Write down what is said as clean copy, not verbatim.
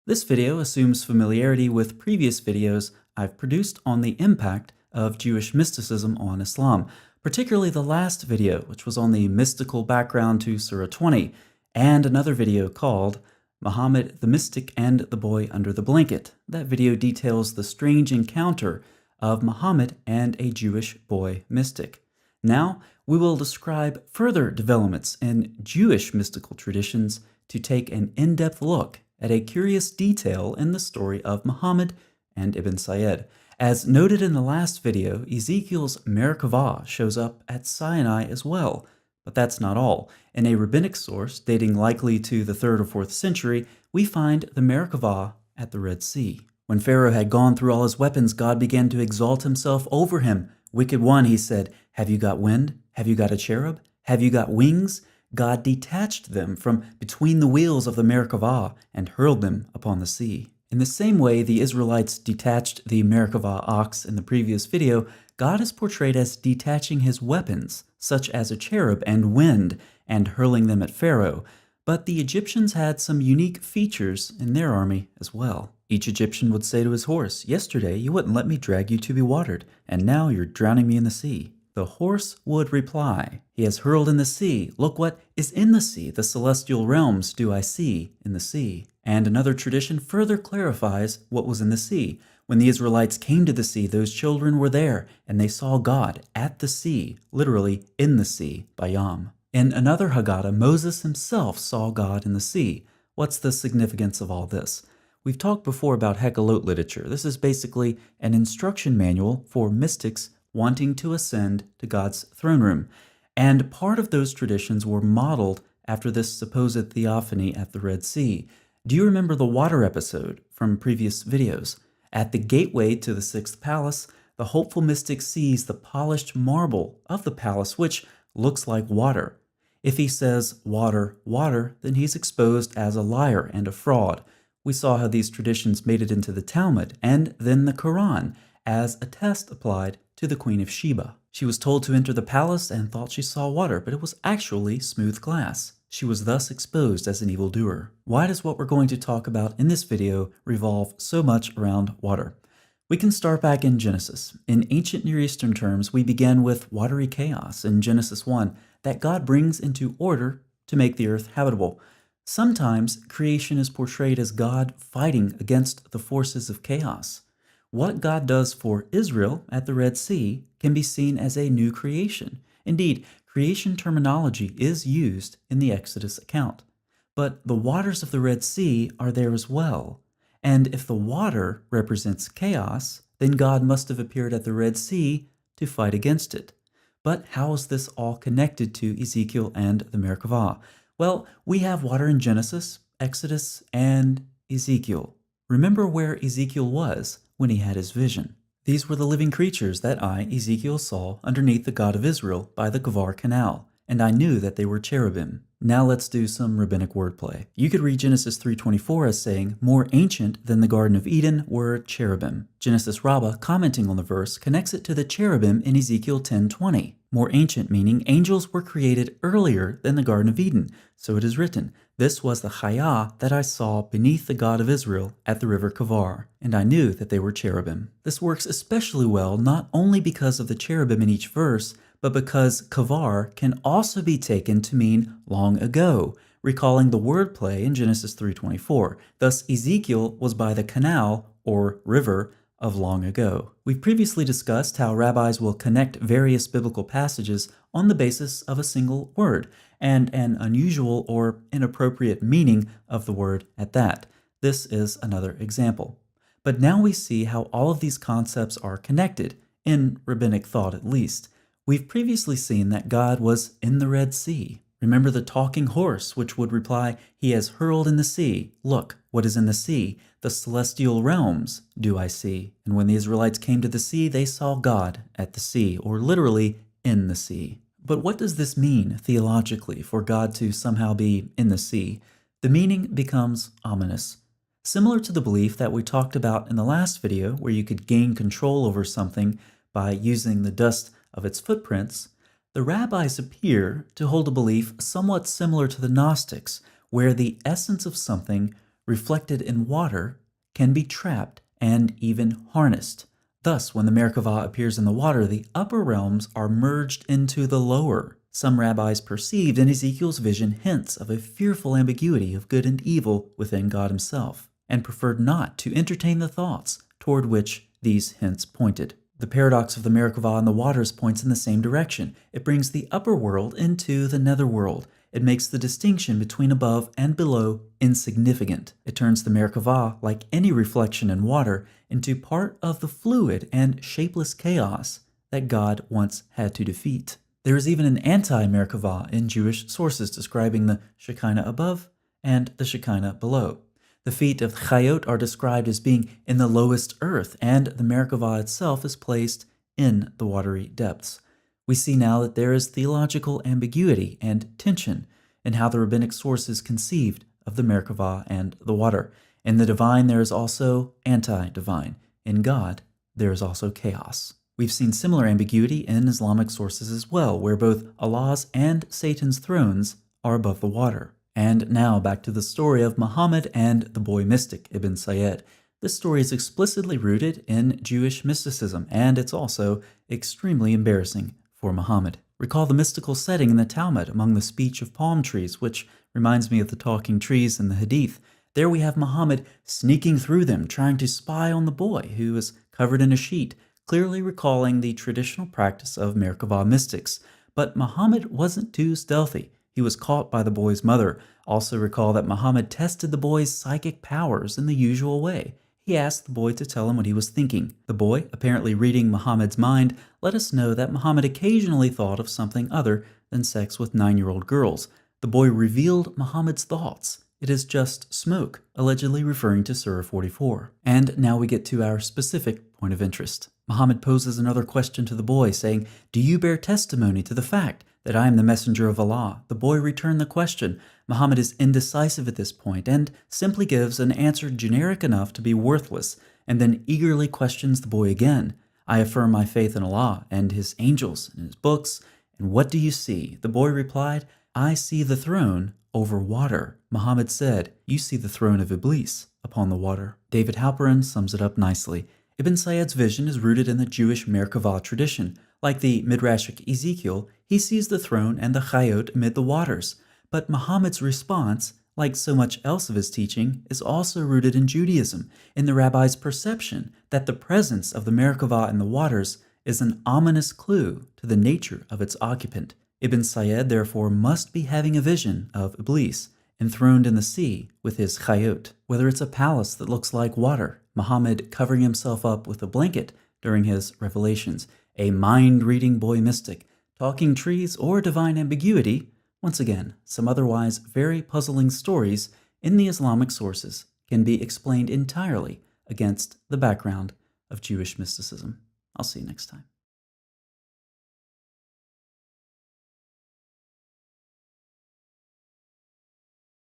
This video assumes familiarity with previous videos I've produced on the impact of Jewish mysticism on Islam, particularly the last video, which was on the mystical background to Surah 20, and another video called Muhammad the Mystic and the Boy Under the Blanket. That video details the strange encounter of Muhammad and a Jewish boy mystic. Now, we will describe further developments in Jewish mystical traditions to take an in-depth look at a curious detail in the story of Muhammad and Ibn Sayyid. As noted in the last video, Ezekiel's Merkavah shows up at Sinai as well. But that's not all. In a rabbinic source dating likely to the 3rd or 4th century, we find the Merkavah at the Red Sea. When Pharaoh had gone through all his weapons, God began to exalt himself over him. "Wicked one," he said, "have you got wind? Have you got a cherub? Have you got wings?" God detached them from between the wheels of the Merkavah and hurled them upon the sea. In the same way the Israelites detached the Merkavah ox in the previous video, God is portrayed as detaching his weapons, such as a cherub and wind, and hurling them at Pharaoh. But the Egyptians had some unique features in their army as well. Each Egyptian would say to his horse, "Yesterday you wouldn't let me drag you to be watered, and now you're drowning me in the sea." The horse would reply, "He has hurled in the sea. Look what is in the sea. The celestial realms do I see in the sea." And another tradition further clarifies what was in the sea. When the Israelites came to the sea, those children were there, and they saw God at the sea, literally in the sea, Bayam. In another Haggadah, Moses himself saw God in the sea. What's the significance of all this? We've talked before about Hekkalot literature. This is basically an instruction manual for mystics wanting to ascend to God's throne room. And part of those traditions were modeled after this supposed theophany at the Red Sea. Do you remember the water episode from previous videos? At the gateway to the 6th palace, the hopeful mystic sees the polished marble of the palace, which looks like water. If he says water, water, then he's exposed as a liar and a fraud. We saw how these traditions made it into the Talmud and then the Quran as a test applied to the Queen of Sheba. She was told to enter the palace and thought she saw water, but it was actually smooth glass. She was thus exposed as an evildoer. Why does what we're going to talk about in this video revolve so much around water? We can start back in Genesis. In ancient Near Eastern terms, we begin with watery chaos in Genesis 1 that God brings into order to make the earth habitable. Sometimes creation is portrayed as God fighting against the forces of chaos. What God does for Israel at the Red Sea can be seen as a new creation. Indeed, creation terminology is used in the Exodus account. But the waters of the Red Sea are there as well. And if the water represents chaos, then God must have appeared at the Red Sea to fight against it. But how is this all connected to Ezekiel and the Merkavah? Well, we have water in Genesis, Exodus, and Ezekiel. Remember where Ezekiel was when he had his vision. These were the living creatures that I, Ezekiel, saw underneath the God of Israel by the Gavar Canal, and I knew that they were cherubim. Now let's do some rabbinic wordplay. You could read Genesis 3:24 as saying, "More ancient than the Garden of Eden were cherubim." Genesis Rabbah, commenting on the verse, connects it to the cherubim in Ezekiel 10:20. More ancient meaning angels were created earlier than the Garden of Eden. So it is written, "This was the Chayah that I saw beneath the God of Israel at the river Kavar, and I knew that they were cherubim." This works especially well not only because of the cherubim in each verse, but because Kavar can also be taken to mean long ago, recalling the wordplay in Genesis 3:24. Thus, Ezekiel was by the canal, or river, of long ago. We've previously discussed how rabbis will connect various biblical passages on the basis of a single word, and an unusual or inappropriate meaning of the word at that. This is another example. But now we see how all of these concepts are connected, in rabbinic thought at least. We've previously seen that God was in the Red Sea. Remember the talking horse, which would reply, "He has hurled in the sea. Look, what is in the sea? The celestial realms do I see." And when the Israelites came to the sea, they saw God at the sea, or literally in the sea. But what does this mean theologically for God to somehow be in the sea? The meaning becomes ominous. Similar to the belief that we talked about in the last video, where you could gain control over something by using the dust of its footprints, the rabbis appear to hold a belief somewhat similar to the Gnostics, where the essence of something reflected in water, can be trapped and even harnessed. Thus, when the Merkavah appears in the water, the upper realms are merged into the lower. Some rabbis perceived in Ezekiel's vision hints of a fearful ambiguity of good and evil within God himself, and preferred not to entertain the thoughts toward which these hints pointed. The paradox of the Merkavah in the waters points in the same direction. It brings the upper world into the netherworld. It makes the distinction between above and below insignificant. It turns the Merkavah, like any reflection in water, into part of the fluid and shapeless chaos that God once had to defeat. There is even an anti-Merkavah in Jewish sources describing the Shekinah above and the Shekinah below. The feet of Chayot are described as being in the lowest earth, and the Merkavah itself is placed in the watery depths. We see now that there is theological ambiguity and tension in how the rabbinic sources conceived of the Merkavah and the water. In the divine, there is also anti-divine. In God, there is also chaos. We've seen similar ambiguity in Islamic sources as well, where both Allah's and Satan's thrones are above the water. And now back to the story of Muhammad and the boy mystic, Ibn Sayyad. This story is explicitly rooted in Jewish mysticism, and it's also extremely embarrassing for Muhammad. Recall the mystical setting in the Talmud among the speech of palm trees, which reminds me of the talking trees in the Hadith. There we have Muhammad sneaking through them, trying to spy on the boy who is covered in a sheet, clearly recalling the traditional practice of Merkavah mystics. But Muhammad wasn't too stealthy. He was caught by the boy's mother. Also recall that Muhammad tested the boy's psychic powers in the usual way. He asked the boy to tell him what he was thinking. The boy, apparently reading Muhammad's mind, let us know that Muhammad occasionally thought of something other than sex with 9-year-old girls. The boy revealed Muhammad's thoughts. It is just smoke, allegedly referring to Surah 44. And now we get to our specific point of interest. Muhammad poses another question to the boy, saying, "Do you bear testimony to the fact that I am the messenger of Allah?" The boy returned the question. Muhammad is indecisive at this point and simply gives an answer generic enough to be worthless, and then eagerly questions the boy again. "I affirm my faith in Allah and His angels and His books, and what do you see?" The boy replied, "I see the throne over water." Muhammad said, "You see the throne of Iblis upon the water." David Halperin sums it up nicely. Ibn Sayyad's vision is rooted in the Jewish Merkavah tradition. Like the Midrashic Ezekiel, he sees the throne and the Chayot amid the waters. But Muhammad's response, like so much else of his teaching, is also rooted in Judaism, in the rabbi's perception that the presence of the Merkavah in the waters is an ominous clue to the nature of its occupant. Ibn Sayyad therefore must be having a vision of Iblis, enthroned in the sea with his Chayot. Whether it's a palace that looks like water, Muhammad covering himself up with a blanket during his revelations, a mind-reading boy mystic, talking trees, or divine ambiguity, once again, some otherwise very puzzling stories in the Islamic sources can be explained entirely against the background of Jewish mysticism. I'll see you next time.